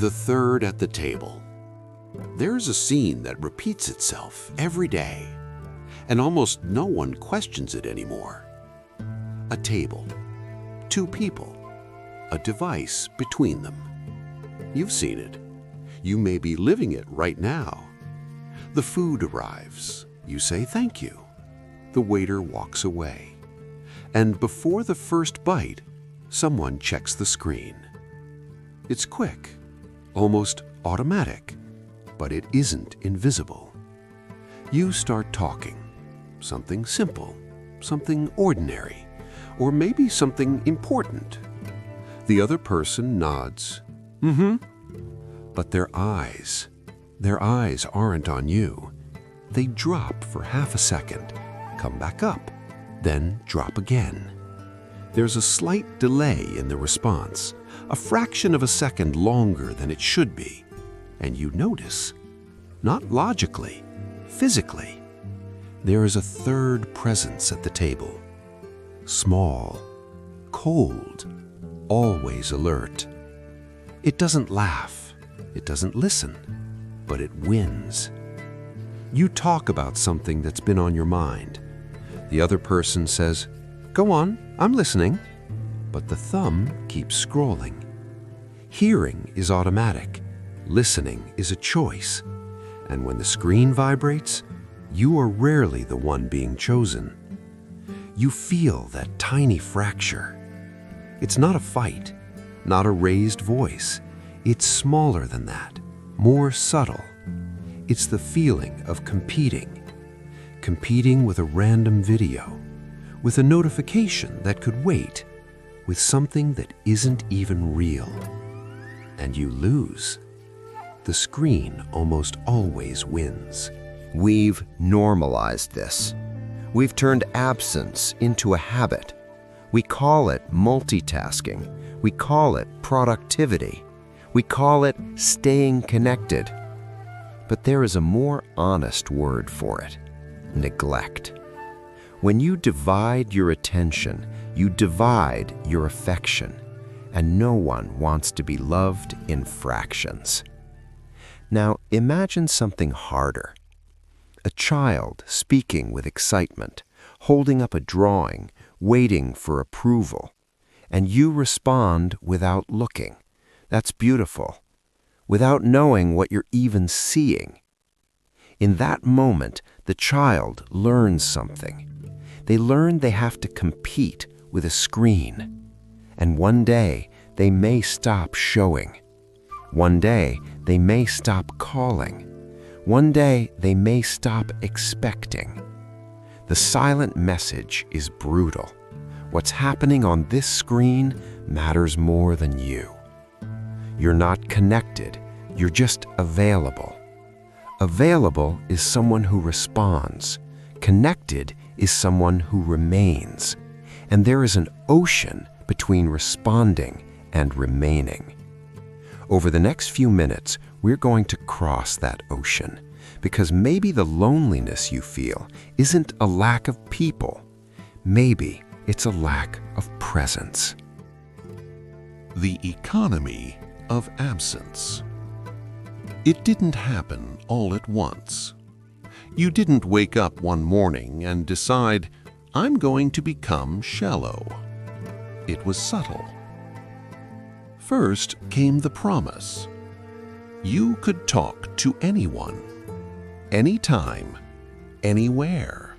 The third at the table. There's a scene that repeats itself every day, and almost no one questions it anymore. A table, two people, a device between them. You've seen it. You may be living it right now. The food arrives. You say thank you. The waiter walks away. And before the first bite, someone checks the screen. It's quick, almost automatic, but it isn't invisible. You start talking, something simple, something ordinary, or maybe something important. The other person nods, but their eyes aren't on you. They drop for half a second, come back up, then drop again. There's a slight delay in the response, a fraction of a second longer than it should be, and you notice, not logically, physically, there is a third presence at the table. Small, cold, always alert. It doesn't laugh, it doesn't listen, but it wins. You talk about something that's been on your mind. The other person says, "Go on, I'm listening," but the thumb keeps scrolling. Hearing is automatic, listening is a choice, and when the screen vibrates, you are rarely the one being chosen. You feel that tiny fracture. It's not a fight, not a raised voice. It's smaller than that, more subtle. It's the feeling of competing with a random video, with a notification that could wait, with something that isn't even real. And you lose. The screen almost always wins. We've normalized this. We've turned absence into a habit. We call it multitasking. We call it productivity. We call it staying connected. But there is a more honest word for it: neglect. When you divide your attention, you divide your affection, and no one wants to be loved in fractions. Now imagine something harder. A child speaking with excitement, holding up a drawing, waiting for approval, and you respond without looking. That's beautiful. Without knowing what you're even seeing. In that moment, the child learns something. They learn they have to compete with a screen. And one day, they may stop showing. One day, they may stop calling. One day, they may stop expecting. The silent message is brutal. What's happening on this screen matters more than you. You're not connected, you're just available. Available is someone who responds. Connected is someone who remains. And there is an ocean between responding and remaining. Over the next few minutes, we're going to cross that ocean, because maybe the loneliness you feel isn't a lack of people. Maybe it's a lack of presence. The economy of absence. It didn't happen all at once. You didn't wake up one morning and decide, "I'm going to become shallow." It was subtle. First came the promise. You could talk to anyone, anytime, anywhere.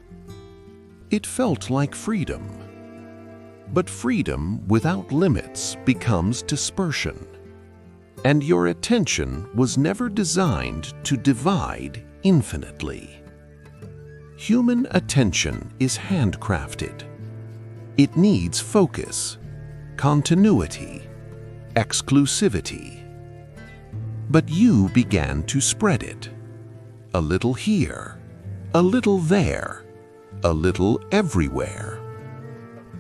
It felt like freedom. But freedom without limits becomes dispersion. And your attention was never designed to divide infinitely. Human attention is handcrafted. It needs focus, continuity, exclusivity. But you began to spread it. A little here, a little there, a little everywhere.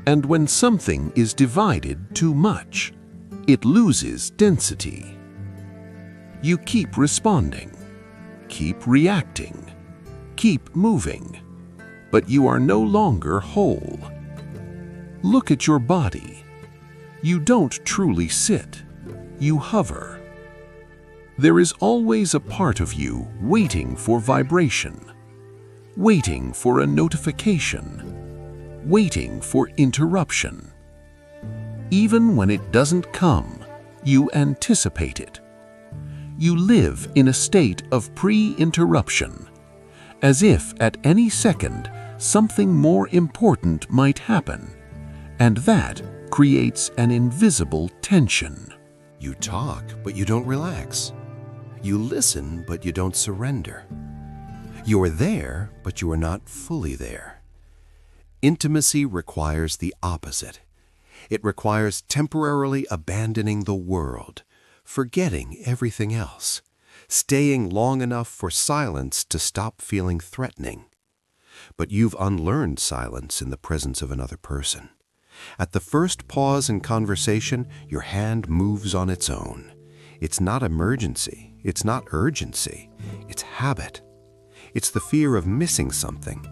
And when something is divided too much, it loses density. You keep responding, keep reacting, keep moving, but you are no longer whole. Look at your body. You don't truly sit, you hover. There is always a part of you waiting for vibration, waiting for a notification, waiting for interruption. Even when it doesn't come, you anticipate it. You live in a state of pre-interruption, as if at any second something more important might happen, and that creates an invisible tension. You talk, but you don't relax. You listen, but you don't surrender. You are there, but you are not fully there. Intimacy requires the opposite. It requires temporarily abandoning the world, forgetting everything else, staying long enough for silence to stop feeling threatening. But you've unlearned silence in the presence of another person. At the first pause in conversation, your hand moves on its own. It's not emergency, it's not urgency, it's habit. It's the fear of missing something.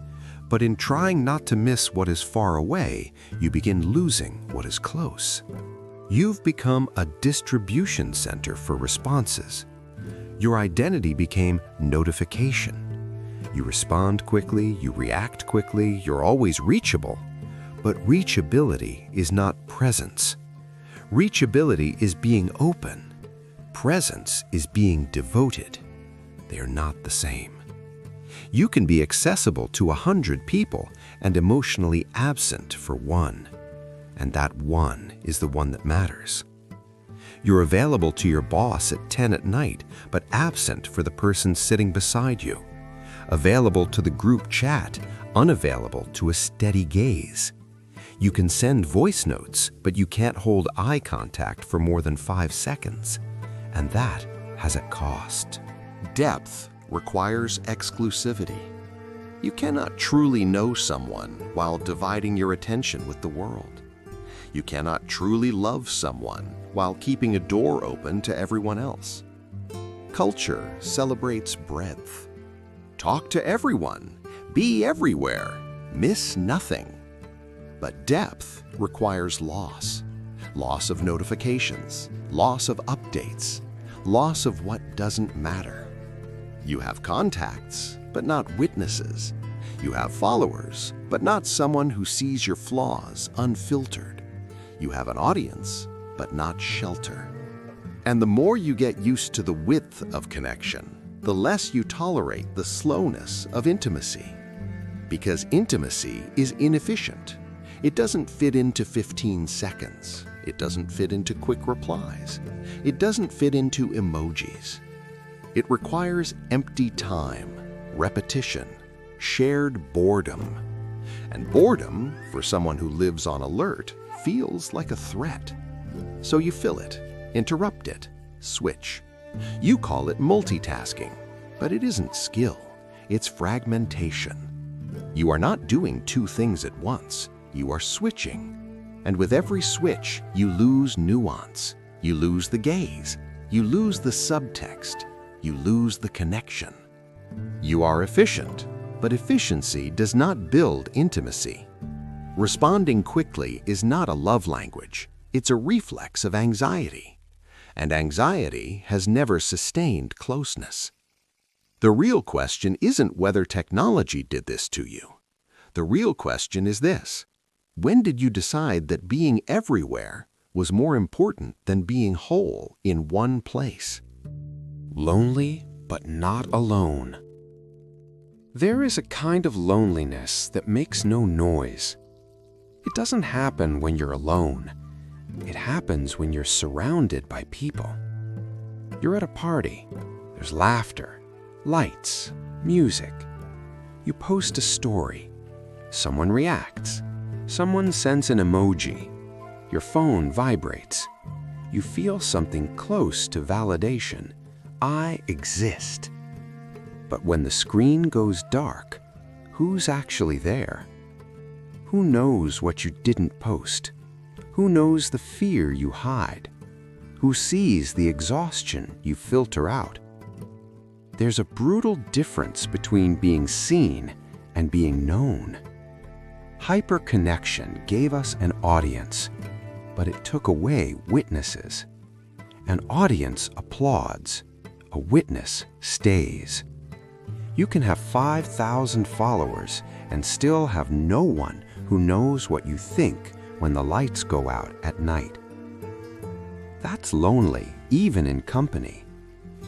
But in trying not to miss what is far away, you begin losing what is close. You've become a distribution center for responses. Your identity became notification. You respond quickly, you react quickly, you're always reachable. But reachability is not presence. Reachability is being open. Presence is being devoted. They are not the same. You can be accessible to 100 people and emotionally absent for one. And that one is the one that matters. You're available to your boss at 10 at night, but absent for the person sitting beside you. Available to the group chat, unavailable to a steady gaze. You can send voice notes, but you can't hold eye contact for more than 5 seconds. And that has a cost. Depth requires exclusivity. You cannot truly know someone while dividing your attention with the world. You cannot truly love someone while keeping a door open to everyone else. Culture celebrates breadth. Talk to everyone, be everywhere, miss nothing. But depth requires loss. Loss of notifications, loss of updates, loss of what doesn't matter. You have contacts, but not witnesses. You have followers, but not someone who sees your flaws unfiltered. You have an audience, but not shelter. And the more you get used to the width of connection, the less you tolerate the slowness of intimacy. Because intimacy is inefficient. It doesn't fit into 15 seconds. It doesn't fit into quick replies. It doesn't fit into emojis. It requires empty time, repetition, shared boredom. And boredom, for someone who lives on alert, feels like a threat. So you fill it, interrupt it, switch. You call it multitasking, but it isn't skill. It's fragmentation. You are not doing 2 things at once. You are switching. And with every switch, you lose nuance. You lose the gaze. You lose the subtext. You lose the connection. You are efficient, but efficiency does not build intimacy. Responding quickly is not a love language. It's a reflex of anxiety. And anxiety has never sustained closeness. The real question isn't whether technology did this to you. The real question is this: when did you decide that being everywhere was more important than being whole in one place? Lonely, but not alone. There is a kind of loneliness that makes no noise. It doesn't happen when you're alone. It happens when you're surrounded by people. You're at a party. There's laughter, lights, music. You post a story. Someone reacts. Someone sends an emoji. Your phone vibrates. You feel something close to validation. I exist. But when the screen goes dark, who's actually there? Who knows what you didn't post? Who knows the fear you hide? Who sees the exhaustion you filter out? There's a brutal difference between being seen and being known. Hyperconnection gave us an audience, but it took away witnesses. An audience applauds. a witness stays. You can have 5,000 followers and still have no one who knows what you think when the lights go out at night. That's lonely, even in company.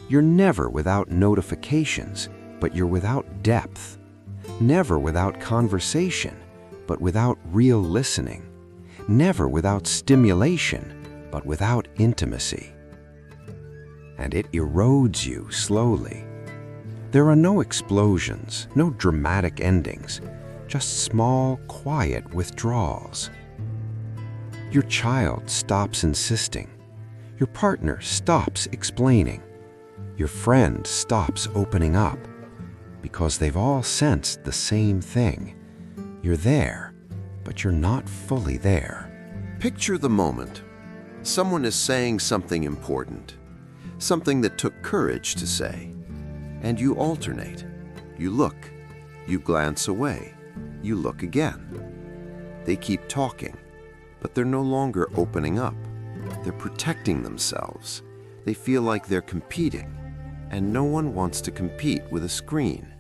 You're never without notifications, but you're without depth. Never without conversation, but without real listening. Never without stimulation, but without intimacy. And it erodes you slowly. There are no explosions, no dramatic endings, just small, quiet withdrawals. Your child stops insisting. Your partner stops explaining. Your friend stops opening up, because they've all sensed the same thing. You're there, but you're not fully there. Picture the moment. Someone is saying something important, something that took courage to say, and you alternate. You look, you glance away, you look again. They keep talking, but they're no longer opening up. They're protecting themselves. They feel like they're competing, and no one wants to compete with a screen.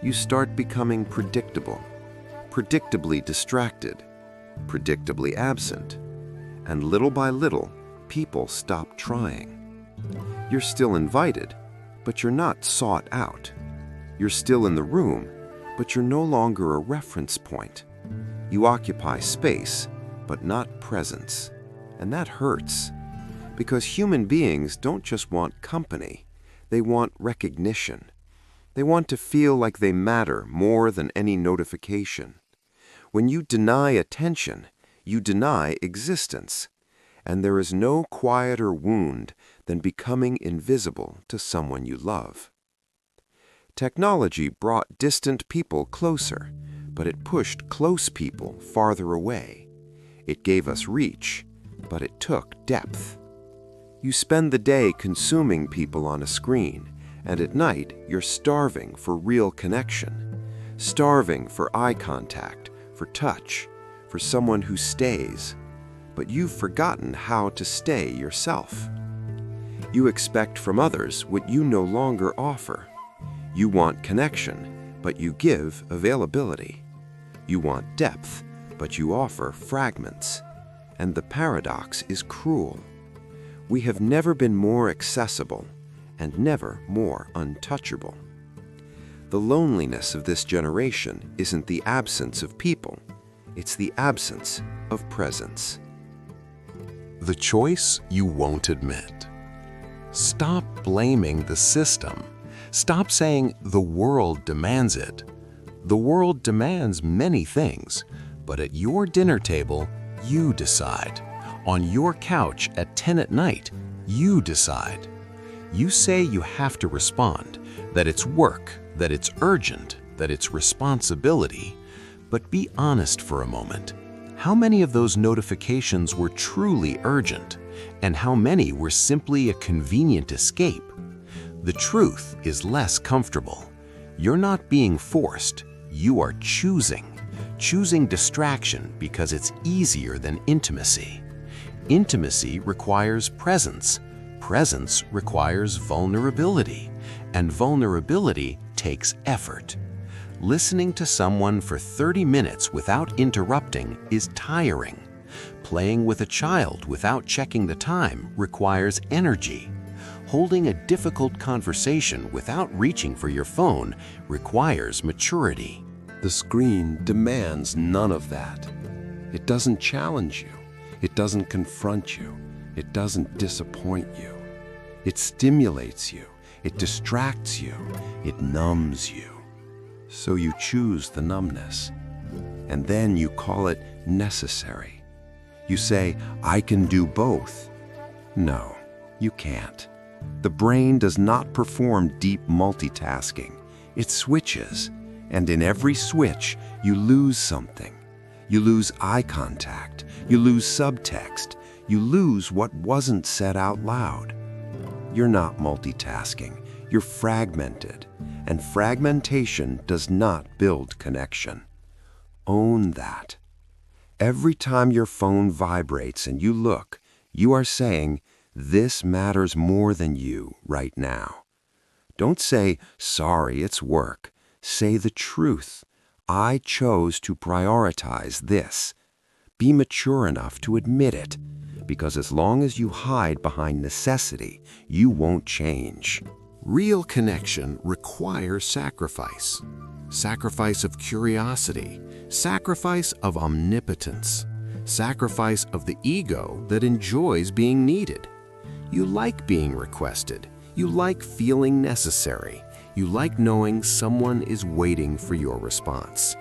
You start becoming predictable, predictably distracted, predictably absent, and little by little, people stop trying. You're still invited, but you're not sought out. You're still in the room, but you're no longer a reference point. You occupy space, but not presence. And that hurts, because human beings don't just want company, they want recognition. They want to feel like they matter more than any notification. When you deny attention, you deny existence, and there is no quieter wound than becoming invisible to someone you love. Technology brought distant people closer, but it pushed close people farther away. It gave us reach, but it took depth. You spend the day consuming people on a screen, and at night you're starving for real connection, starving for eye contact, for touch, for someone who stays. But you've forgotten how to stay yourself. You expect from others what you no longer offer. You want connection, but you give availability. You want depth, but you offer fragments. And the paradox is cruel. We have never been more accessible and never more untouchable. The loneliness of this generation isn't the absence of people, it's the absence of presence. The choice you won't admit. Stop blaming the system. Stop saying the world demands it. The world demands many things, but at your dinner table, you decide. On your couch at 10 at night, you decide. You say you have to respond, that it's work, that it's urgent, that it's responsibility. But be honest for a moment. How many of those notifications were truly urgent, and how many were simply a convenient escape? The truth is less comfortable. You're not being forced, you are choosing. Choosing distraction because it's easier than intimacy. Intimacy requires presence. Presence requires vulnerability. And vulnerability takes effort. Listening to someone for 30 minutes without interrupting is tiring. Playing with a child without checking the time requires energy. Holding a difficult conversation without reaching for your phone requires maturity. The screen demands none of that. It doesn't challenge you. It doesn't confront you. It doesn't disappoint you. It stimulates you. It distracts you. It numbs you. So you choose the numbness. And then you call it necessary. You say, I can do both. No, you can't. The brain does not perform deep multitasking. It switches. And in every switch, you lose something. You lose eye contact. You lose subtext. You lose what wasn't said out loud. You're not multitasking. You're fragmented. And fragmentation does not build connection. Own that. Every time your phone vibrates and you look, you are saying, This matters more than you right now. Don't say, sorry, it's work. Say the truth. I chose to prioritize this. Be mature enough to admit it, because as long as you hide behind necessity, you won't change. Real connection requires sacrifice. Sacrifice of curiosity, sacrifice of omnipotence, sacrifice of the ego that enjoys being needed. You like being requested. You like feeling necessary. You like knowing someone is waiting for your response.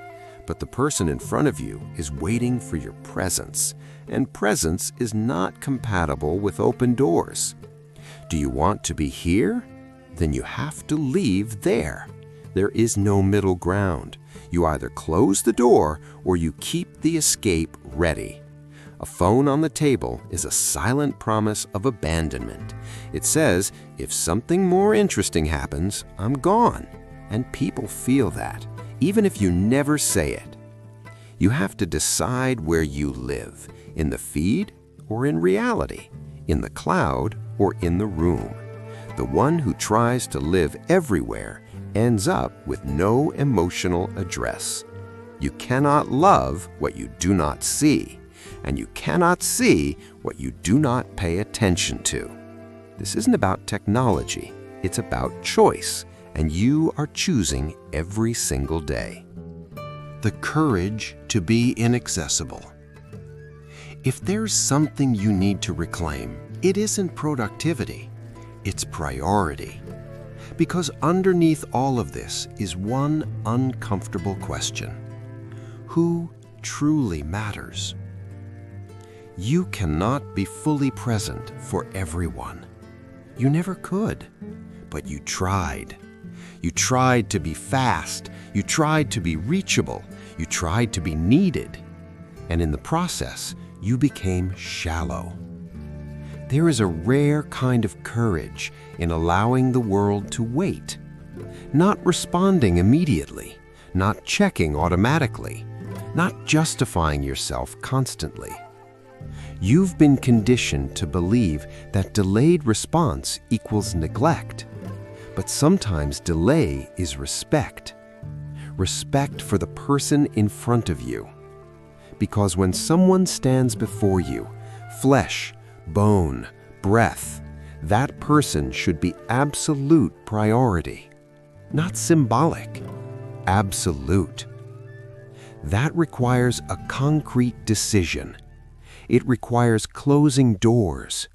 But the person in front of you is waiting for your presence, and presence is not compatible with open doors. Do you want to be here? Then you have to leave there. There is no middle ground. You either close the door or you keep the escape ready. A phone on the table is a silent promise of abandonment. It says, if something more interesting happens, I'm gone. And people feel that, even if you never say it. You have to decide where you live, in the feed or in reality, in the cloud or in the room. The one who tries to live everywhere ends up with no emotional address. You cannot love what you do not see, and you cannot see what you do not pay attention to. This isn't about technology, it's about choice, and you are choosing every single day. The courage to be inaccessible. If there's something you need to reclaim, it isn't productivity, it's priority. Because underneath all of this is one uncomfortable question. Who truly matters? You cannot be fully present for everyone. You never could, but you tried. You tried to be fast. You tried to be reachable. You tried to be needed. And in the process, you became shallow. There is a rare kind of courage in allowing the world to wait, not responding immediately, not checking automatically, not justifying yourself constantly. You've been conditioned to believe that delayed response equals neglect, but sometimes delay is respect. Respect for the person in front of you. Because when someone stands before you, flesh, bone, breath, that person should be absolute priority, not symbolic, absolute. That requires a concrete decision. It requires closing doors.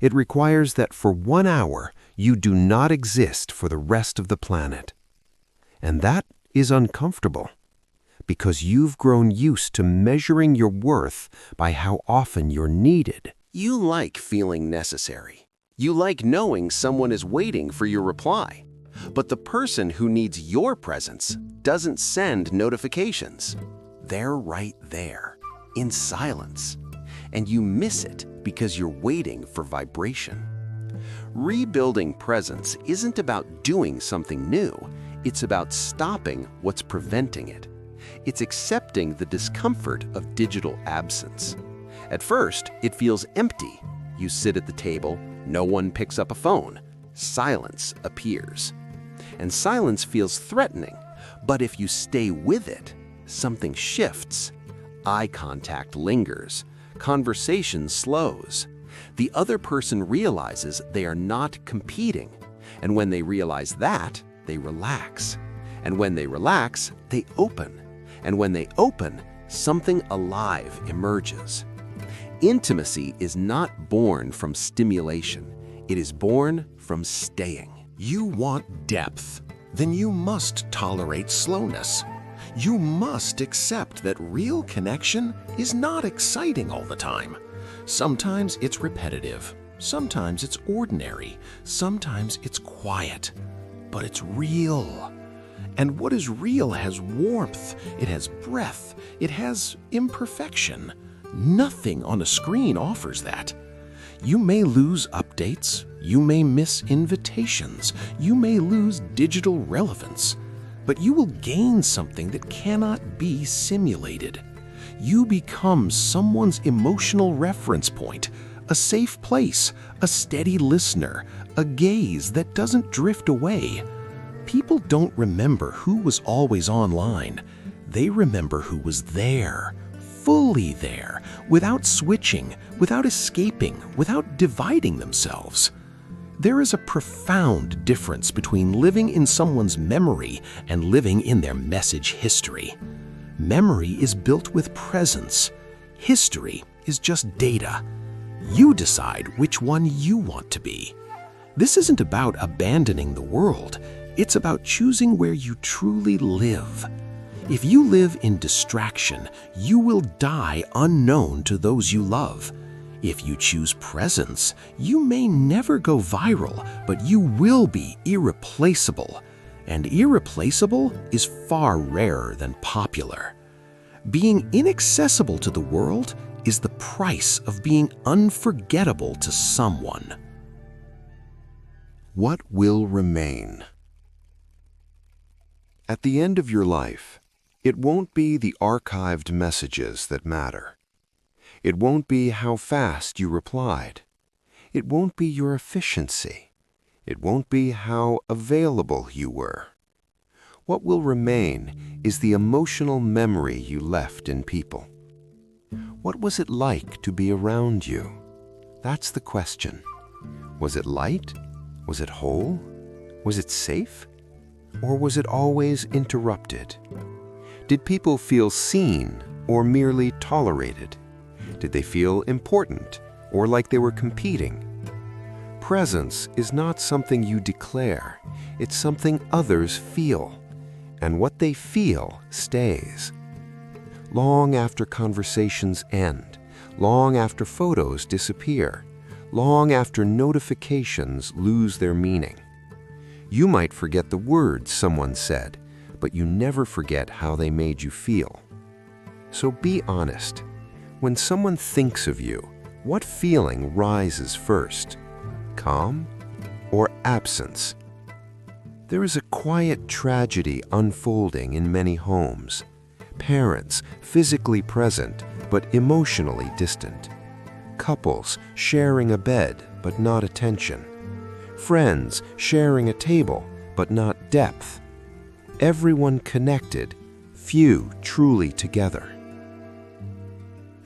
It requires that for 1 hour, you do not exist for the rest of the planet. And that is uncomfortable, because you've grown used to measuring your worth by how often you're needed. You like feeling necessary. You like knowing someone is waiting for your reply. But the person who needs your presence doesn't send notifications. They're right there, in silence. And you miss it because you're waiting for vibration. Rebuilding presence isn't about doing something new. It's about stopping what's preventing it. It's accepting the discomfort of digital absence. At first, it feels empty. You sit at the table, no one picks up a phone. Silence appears. And silence feels threatening. But if you stay with it, something shifts. Eye contact lingers. Conversation slows. The other person realizes they are not competing. And when they realize that, they relax. And when they relax, they open. And when they open, something alive emerges. Intimacy is not born from stimulation. It is born from staying. You want depth, then you must tolerate slowness. You must accept that real connection is not exciting all the time. Sometimes it's repetitive, sometimes it's ordinary, sometimes it's quiet, but it's real. And what is real has warmth, it has breath, it has imperfection. Nothing on a screen offers that. You may lose updates, you may miss invitations, you may lose digital relevance, but you will gain something that cannot be simulated. You become someone's emotional reference point, a safe place, a steady listener, a gaze that doesn't drift away. People don't remember who was always online. They remember who was there, fully there, without switching, without escaping, without dividing themselves. There is a profound difference between living in someone's memory and living in their message history. Memory is built with presence. History is just data. You decide which one you want to be. This isn't about abandoning the world. It's about choosing where you truly live. If you live in distraction, you will die unknown to those you love. If you choose presence, you may never go viral, but you will be irreplaceable. And irreplaceable is far rarer than popular. Being inaccessible to the world is the price of being unforgettable to someone. What will remain? At the end of your life, it won't be the archived messages that matter. It won't be how fast you replied. It won't be your efficiency. It won't be how available you were. What will remain is the emotional memory you left in people. What was it like to be around you? That's the question. Was it light? Was it whole? Was it safe? Or was it always interrupted? Did people feel seen or merely tolerated? Did they feel important or like they were competing? Presence is not something you declare. It's something others feel. And what they feel stays. Long after conversations end, long after photos disappear, long after notifications lose their meaning. You might forget the words someone said, but you never forget how they made you feel. So be honest. When someone thinks of you, what feeling rises first? Calm or absence? There is a quiet tragedy unfolding in many homes. Parents physically present but emotionally distant. Couples sharing a bed but not attention. Friends sharing a table but not depth. Everyone connected, few truly together.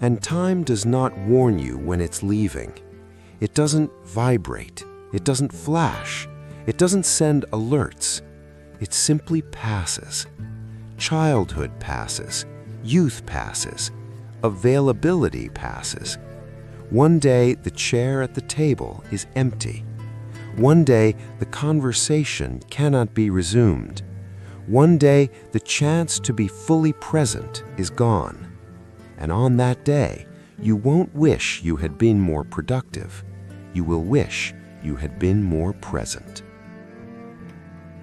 And time does not warn you when it's leaving. It doesn't vibrate. It doesn't flash. It doesn't send alerts. It simply passes. Childhood passes. Youth passes. Availability passes. One day, the chair at the table is empty. One day, the conversation cannot be resumed. One day, the chance to be fully present is gone. And on that day, you won't wish you had been more productive. You will wish you had been more present.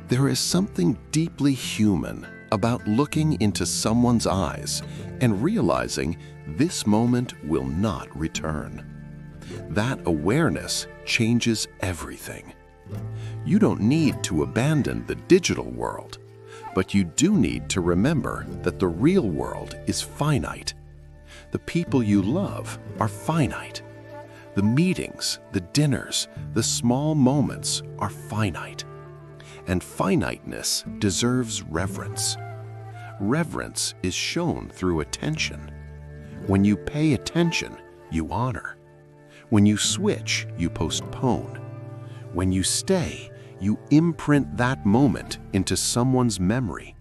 There is something deeply human about looking into someone's eyes and realizing this moment will not return. That awareness changes everything. You don't need to abandon the digital world, but you do need to remember that the real world is finite. The people you love are finite. The meetings, the dinners, the small moments are finite. And finiteness deserves reverence. Reverence is shown through attention. When you pay attention, you honor. When you switch, you postpone. When you stay, you imprint that moment into someone's memory.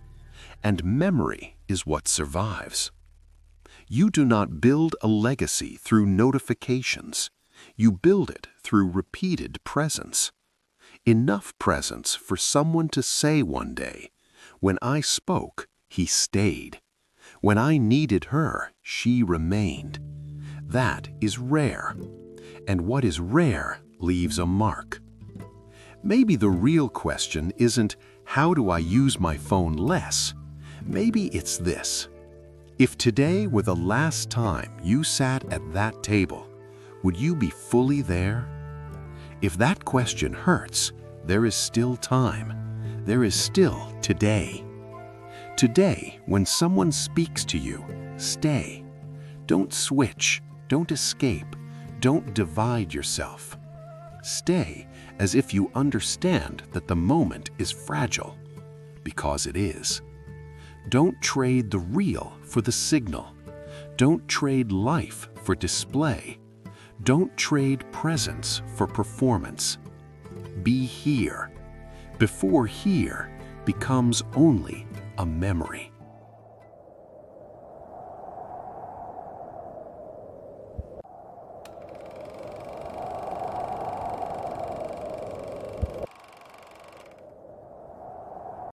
And memory is what survives. You do not build a legacy through notifications. You build it through repeated presence. Enough presence for someone to say one day, "When I spoke, he stayed. When I needed her, she remained." That is rare. And what is rare leaves a mark. Maybe the real question isn't, how do I use my phone less? Maybe it's this. If today were the last time you sat at that table, would you be fully there? If that question hurts, there is still time. There is still today. Today, when someone speaks to you, stay. Don't switch. Don't escape. Don't divide yourself. Stay as if you understand that the moment is fragile, because it is. Don't trade the real for the signal. Don't trade life for display. Don't trade presence for performance. Be here before here becomes only a memory.